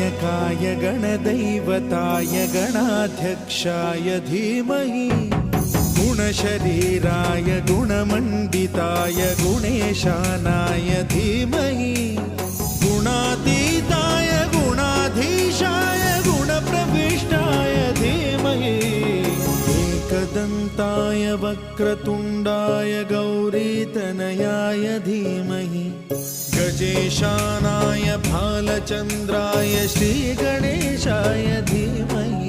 गणनायकाय गणदैवताय गणाध्यक्षाय धीमहि गुणशरीराय गुणमण्डिताय गुणेशानाय धीमहि गुणातीताय गुणाधीशाय गुणप्रविष्टाय धीमहि एकदन्ताय वक्रतुण्डाय गौरीतनयाय धीमहि गजेशानाय भालचन्द्राय श्रीगणेशाय धीमहि